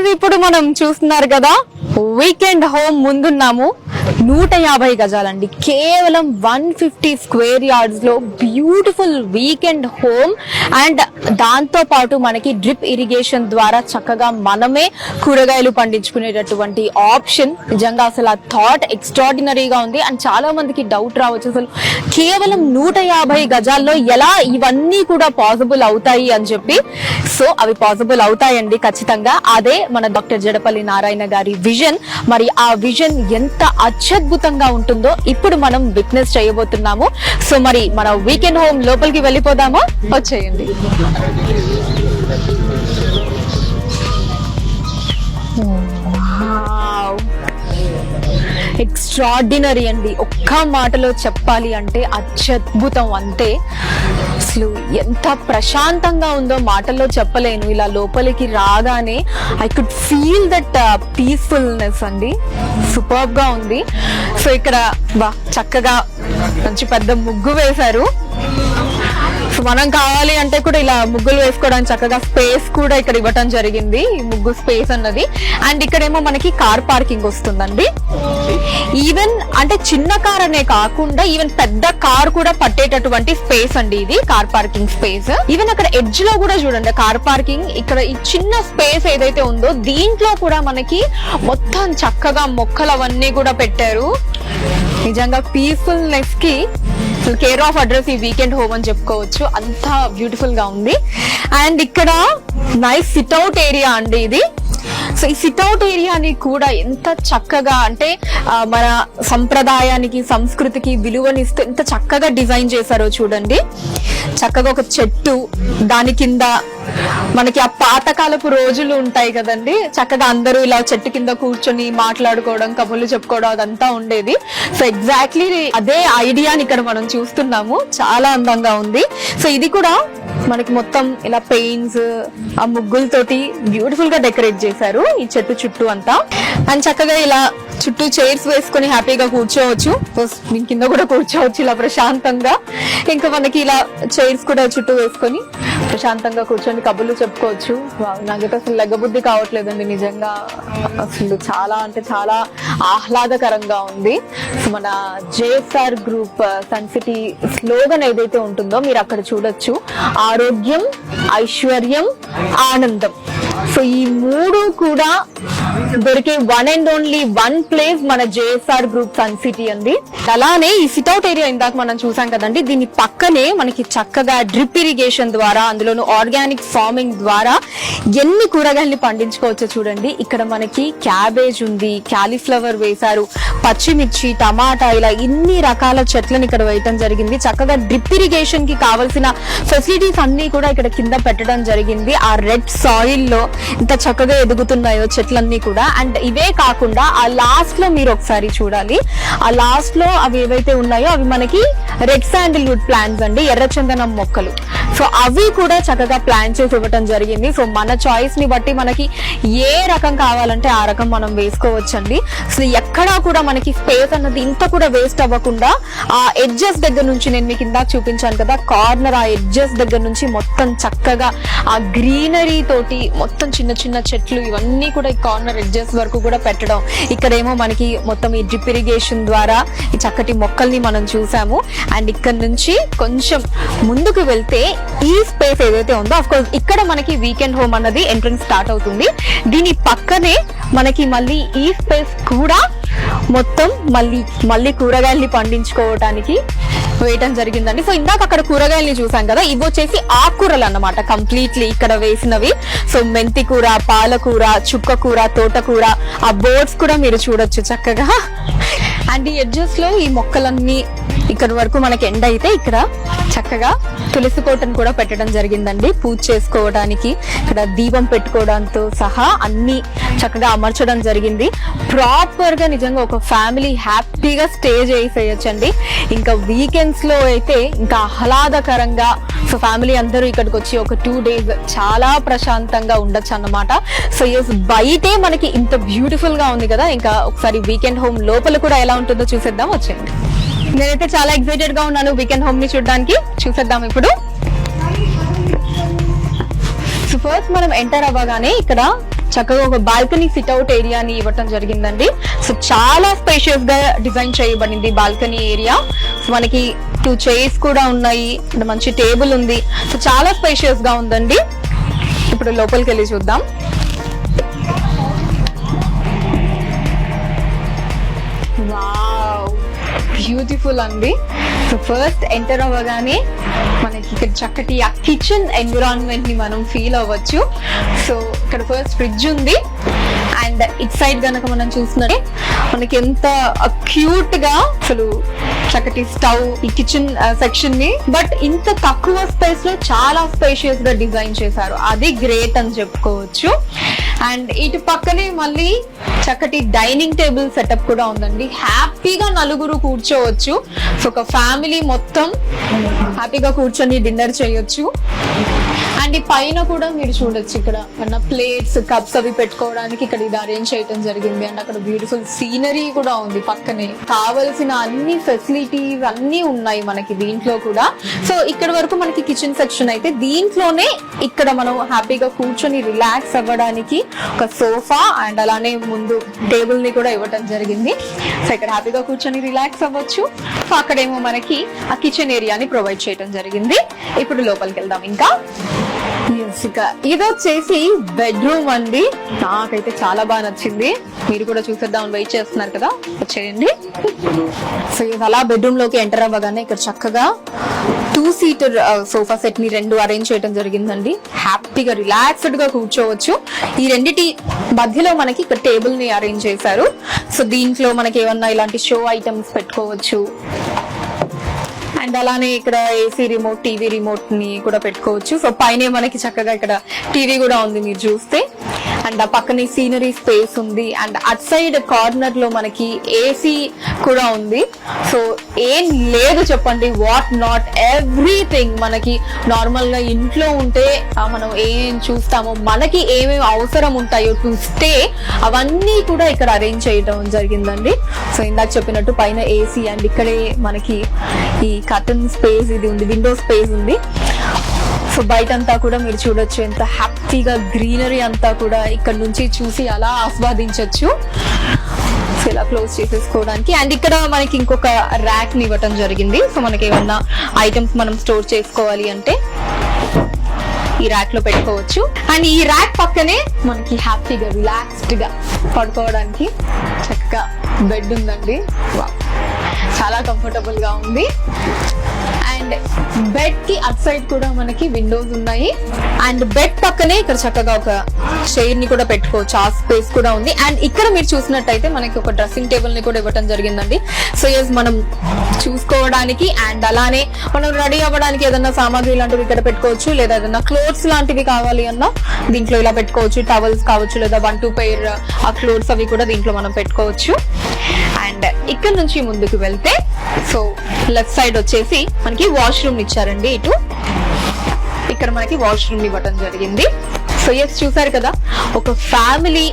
Guys ఇప్పుడు మనం చూస్తున్నారు కదా వీకెండ్ హోమ్ ముందున్నాము. 150 గజాలండి, కేవలం 150 స్క్వేర్ యార్డ్స్ లో బ్యూటిఫుల్ వీకెండ్ హోమ్. అండ్ దాంతో పాటు మనకి డ్రిప్ ఇరిగేషన్ ద్వారా చక్కగా మనమే కూరగాయలు పండించుకునేటటువంటి ఆప్షన్. నిజంగా అసలు ఆ థాట్ ఎక్స్ట్రాడినరీగా ఉంది. అండ్ చాలా మందికి డౌట్ రావచ్చు, అసలు కేవలం 150 గజాల్లో ఎలా ఇవన్నీ కూడా పాసిబుల్ అవుతాయి అని చెప్పి. సో అవి పాసిబుల్ అవుతాయండి ఖచ్చితంగా. అదే మన డాక్టర్ జడపల్లి నారాయణ గారి విజన్. మరి ఆ విజన్ ఎంత అత్యద్భుతంగా ఉంటుందో ఇప్పుడు మనం విట్నెస్ చేయబోతున్నాము. సో మరి మన వీకెండ్ హోమ్ లోపలికి వెళ్ళిపోదామా? వచ్చేయండి. ఎక్స్ట్రాడినరీ అండి, ఒక్క మాటలో చెప్పాలి అంటే అత్యద్భుతం అంతే. అసలు ఎంత ప్రశాంతంగా ఉందో మాటల్లో చెప్పలేను. ఇలా లోపలికి రాగానే I could feel that peacefulness అండి. సూపర్బ్ గా ఉంది. సో ఇక్కడ చక్కగా మంచి పెద్ద ముగ్గు వేశారు. సో మనం కావాలి అంటే కూడా ఇలా ముగ్గులు వేసుకోవడానికి చక్కగా స్పేస్ కూడా ఇక్కడ ఇవ్వటం జరిగింది, ఈ ముగ్గు స్పేస్ అన్నది. అండ్ ఇక్కడేమో మనకి కార్ పార్కింగ్ వస్తుందండి. ఈవెన్ అంటే చిన్న కార్ అనే కాకుండా ఈవెన్ పెద్ద కార్ కూడా పట్టేటటువంటి స్పేస్ అండి ఇది, కార్ పార్కింగ్ స్పేస్. ఈవెన్ అక్కడ ఎడ్జ్ లో కూడా చూడండి కార్ పార్కింగ్. ఇక్కడ ఈ చిన్న స్పేస్ ఏదైతే ఉందో దీంట్లో కూడా మనకి మొత్తం చక్కగా మొక్కలు అవన్నీ కూడా పెట్టారు. నిజంగా పీస్ఫుల్నెస్ కి కేర్ ఆఫ్ అడ్రస్ ఈ వీకెండ్ హోమ్ అని చెప్పుకోవచ్చు. అంత బ్యూటిఫుల్ గా ఉంది. అండ్ ఇక్కడ నైస్ సిట్అవుట్ ఏరియా అండి ఇది. సో ఈ సిట్అవుట్ ఏరియాని కూడా ఎంత చక్కగా అంటే మన సంప్రదాయానికి సంస్కృతికి విలువనిస్తూ ఎంత చక్కగా డిజైన్ చేశారో చూడండి. చక్కగా ఒక చెట్టు, దాని కింద మనకి ఆ పాతకాలపు రోజులు ఉంటాయి కదండి, చక్కగా అందరూ ఇలా చెట్టు కింద కూర్చొని మాట్లాడుకోవడం, కబుర్లు చెప్పుకోవడం అదంతా ఉండేది. సో ఎగ్జాక్ట్లీ అదే ఐడియాని ఇక్కడ మనం చూస్తున్నాము. చాలా అందంగా ఉంది. సో ఇది కూడా మనకి మొత్తం ఇలా పెయింట్స్ ఆ ముగ్గులతోటి బ్యూటిఫుల్ గా డెకరేట్ చేశారు ఈ చెట్టు చుట్టూ అంతా. అండ్ చక్కగా ఇలా చుట్టూ చైర్స్ వేసుకొని హ్యాపీగా కూర్చోవచ్చు. దీని కింద కూడా కూర్చోవచ్చు ఇలా ప్రశాంతంగా. ఇంకా మనకి ఇలా చైర్స్ కూడా చుట్టూ వేసుకొని ప్రశాంతంగా కూర్చొని కబుర్లు చెప్పుకోవచ్చు. నాకైతే అసలు లెగ్గబుద్ధి కావట్లేదండి నిజంగా. అసలు చాలా అంటే చాలా ఆహ్లాదకరంగా ఉంది. మన JSR group Sun City slogan ఏదైతే ఉంటుందో మీరు అక్కడ చూడొచ్చు, ఆరోగ్యం, ఐశ్వర్యం, ఆనందం. సో ఈ మూడు కూడా దొరికే one and only one place మన జేఎస్ఆర్ గ్రూప్ సన్ సిటీ అండి. అలానే ఈ సిట్అవుట్ ఏరియా ఇందాక మనం చూసాం కదండి, దీని పక్కనే మనకి చక్కగా డ్రిప్ ఇరిగేషన్ ద్వారా, అందులోను ఆర్గానిక్ ఫార్మింగ్ ద్వారా ఎన్ని కూరగాయల్ని పండించుకోవచ్చో చూడండి. ఇక్కడ మనకి క్యాబేజ్ ఉంది, క్యాలీఫ్లవర్ వేశారు, పచ్చిమిర్చి, టమాటా, ఇలా ఇన్ని రకాల చెట్లను ఇక్కడ వేయటం జరిగింది. చక్కగా డ్రిప్ ఇరిగేషన్ కి కావాల్సిన ఫెసిలిటీస్ అన్ని కూడా ఇక్కడ కింద పెట్టడం జరిగింది. ఆ రెడ్ సాయిల్ లో ఇంత చక్కగా ఎదుగుతున్నాయో చెట్లన్నీ కూడా. అండ్ ఇవే కాకుండా ఆ లాస్ట్ లో మీరు ఒకసారి చూడాలి, ఆ లాస్ట్ లో అవి ఏవైతే ఉన్నాయో అవి మనకి రెడ్ శాండిల్వుడ్ ప్లాంట్స్ అండి, ఎర్రచందనం మొక్కలు. సో అవి కూడా చక్కగా ప్లాంట్ చేసి ఇవ్వటం జరిగింది. సో మన చాయిస్ ని బట్టి మనకి ఏ రకం కావాలంటే ఆ రకం మనం వేసుకోవచ్చండి. సో ఎక్కడా కూడా మనకి స్పేస్ అన్నది ఇంత కూడా వేస్ట్ అవ్వకుండా ఆ ఎడ్జెస్ దగ్గర నుంచి, నేను మీకు ఇందాక చూపించాను కదా కార్నర్, ఆ ఎడ్జెస్ దగ్గర నుంచి మొత్తం చక్కగా ఆ గ్రీనరీ తోటి మొత్తం చిన్న చిన్న చెట్లు ఇవన్నీ కూడా ఈ కార్నర్ ఎడ్జెస్ వరకు కూడా పెట్టడం. ఇక్కడేమో మనకి మొత్తం ఈ డ్రిప్ ఇరిగేషన్ ద్వారా ఈ చక్కటి మొక్కల్ని మనం చూసాము. అండ్ ఇక్కడ నుంచి కొంచెం ముందుకు వెళ్తే ఈ స్పేస్ ఏదైతే ఉందో, అఫ్ కోర్స్ ఇక్కడ మనకి వీకెండ్ హోమ్ అన్నది ఎంట్రన్స్ స్టార్ట్ అవుతుంది. దీని పక్కనే మనకి మళ్ళీ ఈ స్పేస్ కూడా మొత్తం మళ్ళీ కూరగాయల్ని పండించుకోవడానికి వేయటం జరిగిందండి. సో ఇందాక అక్కడ కూరగాయల్ని చూసాం కదా, ఇవి వచ్చేసి ఆకుకూరలు అన్నమాట కంప్లీట్లీ ఇక్కడ వేసినవి. సో మెంతి కూర, పాలకూర, చుక్కకూర, తోటకూర, ఆ బోర్డ్స్ కూడా మీరు చూడొచ్చు చక్కగా. అండ్ ఈ ఎడ్జెస్ లో ఈ మొక్కలన్నీ ఇక్కడ వరకు మనకి ఎండ్ అయితే ఇక్కడ చక్కగా తులసి కోటను కూడా పెట్టడం జరిగిందండి పూజ చేసుకోవడానికి. ఇక్కడ దీపం పెట్టుకోవడంతో సహా అన్ని చక్కగా అమర్చడం జరిగింది. ప్రాపర్ గా నిజంగా ఒక ఫ్యామిలీ హ్యాపీగా స్టే చేసేయచ్చండి. ఇంకా వీకెండ్స్ లో అయితే ఇంకా ఆహ్లాదకరంగా సో ఫ్యామిలీ అందరూ ఇక్కడికి వచ్చి ఒక 2 days చాలా ప్రశాంతంగా ఉండొచ్చు అన్నమాట. సో ఎస్, బయటే మనకి ఇంత బ్యూటిఫుల్ గా ఉంది కదా, ఇంకా ఒకసారి వీకెండ్ హోమ్ లోపల కూడా ఎలా ఉంటుందో చూసేద్దాం, వచ్చేయండి. నేనైతే చాలా ఎక్సైటెడ్ గా ఉన్నాను వీకెండ్ హోమ్ ని చూడడానికి. చూసేద్దాం ఇప్పుడు. సో ఫస్ట్ మనం ఎంటర్ అవ్వగానే ఇక్కడ చక్కగా ఒక బాల్కనీ సిట్ అవుట్ ఏరియాని ఇవ్వటం జరిగిందండి. సో చాలా స్పేషియస్ గా డిజైన్ చేయబడింది బాల్కనీ ఏరియా. సో మనకి 2 చైర్స్ కూడా ఉన్నాయి, మంచి టేబుల్ ఉంది. సో చాలా స్పేషియస్ గా ఉందండి. ఇప్పుడు లోపలికి వెళ్ళి చూద్దాం. వావ్, బ్యూటిఫుల్ అండి. సో ఫస్ట్ ఎంటర్ అవ్వగానే మనకి ఇక్కడ చక్కటి ఆ కిచెన్ ఎన్విరాన్మెంట్ ని మనం ఫీల్ అవ్వచ్చు. సో ఇక్కడ ఫస్ట్ ఫ్రిడ్జ్ ఉంది అండ్ ఇట్ సైడ్ గనక మనం చూసినట్టే మనకి ఎంత క్యూట్ గా అసలు చక్కటి స్టవ్ ఈ కిచెన్ సెక్షన్ ని బట్ ఇంత తక్కువ స్పేస్ లో చాలా స్పేషియస్ గా డిజైన్ చేశారు. అది గ్రేట్ అని చెప్పుకోవచ్చు. అండ్ ఇటు పక్కనే మళ్ళీ చక్కటి డైనింగ్ టేబుల్ సెటప్ కూడా ఉందండి. హ్యాపీగా నలుగురు కూర్చోవచ్చు. సో ఒక ఫ్యామిలీ మొత్తం హ్యాపీగా కూర్చొని డిన్నర్ చేయొచ్చు. అండ్ ఈ పైన కూడా మీరు చూడొచ్చు, ఇక్కడ మన ప్లేట్స్ కప్స్ అవి పెట్టుకోవడానికి ఇక్కడ ఇది అరేంజ్ చేయడం జరిగింది. అండ్ అక్కడ బ్యూటిఫుల్ సీనరీ కూడా ఉంది పక్కనే. కావలసిన అన్ని ఫెసిలిటీస్ అన్ని ఉన్నాయి మనకి దీంట్లో కూడా. సో ఇక్కడ వరకు మనకి కిచెన్ సెక్షన్ అయితే, దీంట్లోనే ఇక్కడ మనం హ్యాపీగా కూర్చొని రిలాక్స్ అవ్వడానికి ఒక సోఫా అండ్ అలానే ముందు టేబుల్ ని కూడా ఇవ్వటం జరిగింది. సో ఇక్కడ హ్యాపీగా కూర్చొని రిలాక్స్ అవ్వచ్చు. సో అక్కడేమో మనకి ఆ కిచెన్ ఏరియాని ప్రొవైడ్ చేయడం జరిగింది. ఇప్పుడు లోపలికి వెళ్దాం. ఇంకా ఇది వచ్చేసి బెడ్రూమ్ అండి. నాకైతే చాలా బాగా నచ్చింది. మీరు కూడా చూసేద్దామని వెయిట్ చేస్తున్నారు కదా, వచ్చేయండి. సో ఇది అలా బెడ్రూమ్ లోకి ఎంటర్ అవ్వగానే ఇక్కడ చక్కగా 2 సీటర్ సోఫా సెట్ ని 2 అరేంజ్ చేయడం జరిగిందండి. హ్యాపీగా రిలాక్స్డ్ గా కూర్చోవచ్చు. ఈ రెండిటి మధ్యలో మనకి ఇక్కడ టేబుల్ ని అరేంజ్ చేశారు. సో దీంట్లో మనకి ఏమన్నా ఇలాంటి షో ఐటమ్స్ పెట్టుకోవచ్చు. అండ్ అలానే ఇక్కడ ఏసీ రిమోట్, టీవీ రిమోట్ ని కూడా పెట్టుకోవచ్చు. సో పైన మనకి చక్కగా ఇక్కడ టీవీ కూడా ఉంది మీరు చూస్తే. అండ్ ఆ పక్కనే సీనరీ స్పేస్ ఉంది. అండ్ అట్ సైడ్ కార్నర్ లో మనకి ఏసీ కూడా ఉంది. సో ఏం లేదు చెప్పండి, వాట్ నాట్ ఎవ్రీథింగ్. మనకి నార్మల్ గా ఇంట్లో ఉంటే మనం ఏం చూస్తామో, మనకి ఏమేమి అవసరం ఉంటాయో టు స్టే, అవన్నీ కూడా ఇక్కడ అరేంజ్ చేయడం జరిగిందండి. సో ఇందాక చెప్పినట్టు పైన ఏసీ అండ్ ఇక్కడే మనకి ఈ కర్టన్ స్పేస్ ఇది ఉంది, విండో స్పేస్ ఉంది. సో బయట అంతా కూడా మీరు చూడొచ్చు ఎంత హ్యాపీగా గ్రీనరీ అంతా కూడా ఇక్కడ నుంచి చూసి అలా ఆస్వాదించవచ్చు. సో ఇలా క్లోజ్ చేసేసుకోవడానికి. అండ్ ఇక్కడ మనకి ఇంకొక ర్యాక్ ని ఇవ్వటం జరిగింది. సో మనకి ఏమన్నా ఐటమ్స్ మనం స్టోర్ చేసుకోవాలి అంటే ఈ ర్యాక్ లో పెట్టుకోవచ్చు. అండ్ ఈ ర్యాక్ పక్కనే మనకి హ్యాపీగా రిలాక్స్డ్ గా పడుకోవడానికి చక్కగా బెడ్ ఉందండి. చాలా కంఫర్టబుల్ గా ఉంది. అండ్ బెడ్ కి అట్ సైడ్ కూడా మనకి విండోస్ ఉన్నాయి. అండ్ బెడ్ పక్కనే ఇక్కడ చక్కగా ఒక చైర్ ని కూడా పెట్టుకోవచ్చు, ఆ స్పేస్ కూడా ఉంది. అండ్ ఇక్కడ మీరు చూసినట్టయితే మనకి ఒక డ్రెస్సింగ్ టేబుల్ ని కూడా ఇవ్వడం జరిగిందండి. సో ఎస్, మనం చూసుకోవడానికి అండ్ అలానే మనం రెడీ అవ్వడానికి ఏదైనా సామాగ్రి లాంటివి ఇక్కడ పెట్టుకోవచ్చు. లేదా ఏదైనా క్లోత్స్ లాంటివి కావాలి అన్నా దీంట్లో ఇలా పెట్టుకోవచ్చు. టవల్స్ కావచ్చు, లేదా 1-2 పెయిర్ ఆ క్లోత్స్ అవి కూడా దీంట్లో మనం పెట్టుకోవచ్చు. అండ్ ఇక్కడ నుంచి ముందుకు వెళ్తే సో లెఫ్ట్ సైడ్ వచ్చేసి మనకి వాష్రూమ్ ఇచ్చారండి. ఇటు ఇక్కడ మనకి వాష్రూమ్ ఇవ్వటం జరిగింది. సో ఎస్, చూసారు కదా, ఒక ఫ్యామిలీ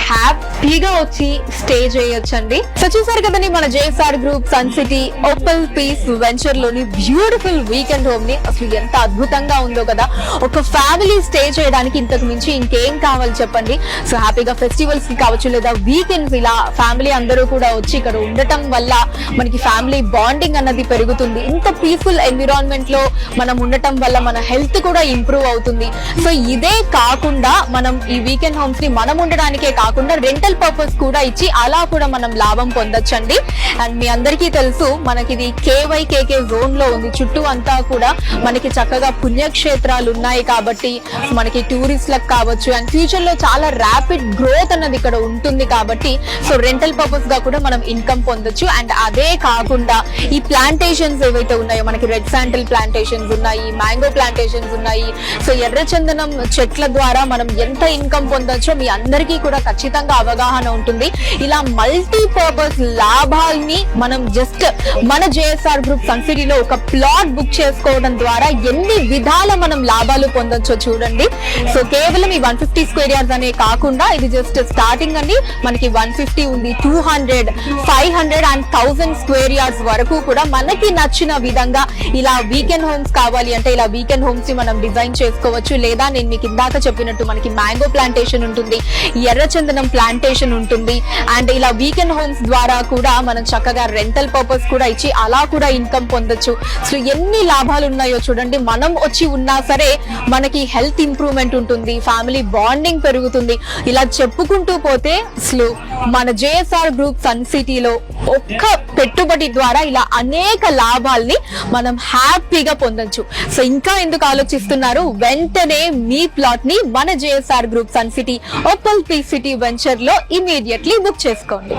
హ్యాపీగా వచ్చి స్టే చేయొచ్చండి. సో చూసారు కదండి మన JSR group Sun City Opal Peace venture లోని బ్యూటిఫుల్ వీకెండ్ హోమ్ ని. అసలు ఎంత అద్భుతంగా ఉందో కదా. ఒక ఫ్యామిలీ స్టే చేయడానికి ఇంతకు మించి ఇంకేం కావాలి చెప్పండి. సో హ్యాపీగా ఫెస్టివల్స్ కి కావచ్చు, లేదా వీకెండ్స్ ఇలా ఫ్యామిలీ అందరూ కూడా వచ్చి ఇక్కడ ఉండటం వల్ల మనకి ఫ్యామిలీ బాండింగ్ అన్నది పెరుగుతుంది. ఇంత పీస్ఫుల్ ఎన్విరాన్మెంట్ లో మనం ఉండటం వల్ల మన హెల్త్ కూడా ఇంప్రూవ్ అవుతుంది. సో ఇదే కాకుండా మనం ఈ వీకెండ్ హోమ్స్ ని మనం ఉండడానికే కాకుండా రెంటల్ పర్పస్ కూడా ఇచ్చి అలా కూడా మనం లాభం పొందొచ్చండి. అండ్ మీ అందరికీ తెలుసు మనకి ఇది KYKK జోన్ లో ఉంది. చుట్టూ అంతా కూడా మనకి చక్కగా పుణ్యక్షేత్రాలు ఉన్నాయి కాబట్టి మనకి టూరిస్ట్లకు కావచ్చు అండ్ ఫ్యూచర్ లో చాలా ర్యాపిడ్ గ్రోత్ అన్నది ఇక్కడ ఉంటుంది కాబట్టి సో రెంటల్ పర్పస్ గా కూడా మనం ఇన్కమ్ పొందొచ్చు. అండ్ అదే కాకుండా ఈ ప్లాంటేషన్స్ ఏవైతే ఉన్నాయో మనకి రెడ్ శాండిల్ ప్లాంటేషన్స్ ఉన్నాయి, మ్యాంగో ప్లాంటేషన్స్ ఉన్నాయి. సో ఎర్రచందనం చెట్ల ద్వారా మనం ఎంత ఇన్కమ్ పొందొచ్చో మీ అందరికీ కూడా కూడా ఖచ్చితంగా అవగాహన ఉంటుంది. ఇలా మల్టీపర్పస్ లాభాల్ని మనం జస్ట్ మన జేఎస్ఆర్ గ్రూప్ సన్ సిటీలో ఒక ప్లాట్ బుక్ చేసుకోవడం ద్వారా ఎన్ని విధాల మనం లాభాలు పొందొచ్చో చూడండి. సో కేవలం ఈ 150 స్క్వేర్ యార్డ్స్ అనే కాకుండా ఇది జస్ట్ స్టార్టింగ్ అండి. మనకి 150 ఉంది, 200, 500 అండ్ 1000 స్క్వేర్ యార్డ్స్ వరకు కూడా మనకి నచ్చిన విధంగా ఇలా వీకెండ్ హోమ్స్ కావాలి అంటే ఇలా వీకెండ్ హోమ్స్ ని మనం డిజైన్ చేసుకోవచ్చు. లేదా నేను మీకు ఇందాక చెప్పినట్టు మనకి మ్యాంగో ప్లాంటేషన్ ఉంటుంది, ఎర్రచందనం ప్లాంటేషన్ ఉంటుంది. అండ్ ఇలా వీకెండ్ హోమ్స్ ద్వారా కూడా మనం చక్కగా రెంటల్ పర్పస్ కూడా ఇచ్చి అలా కూడా ఇన్కమ్ పొందొచ్చు. సో ఎన్ని లాభాలు ఉన్నాయో చూడండి. మనం వచ్చి ఉన్నా సరే మనకి హెల్త్ ఇంప్రూవ్మెంట్ ఉంటుంది, ఫ్యామిలీ బాండింగ్ పెరుగుతుంది. ఇలా చెప్పుకుంటూ పోతే అసలు మన జేఎస్ఆర్ గ్రూప్ సన్ సిటీలో ఒక్క పెట్టుబడి ద్వారా ఇలా అనేక లాభాల్ని మనం హ్యాపీగా పొందొచ్చు. సో ఇంకా ఎందుకు ఆలోచిస్తున్నారు? వెంటనే మీ ప్లాట్ ని మన JSR group Sun City Opal P City venture లో ఇమీడియట్లీ బుక్ చేసుకోండి.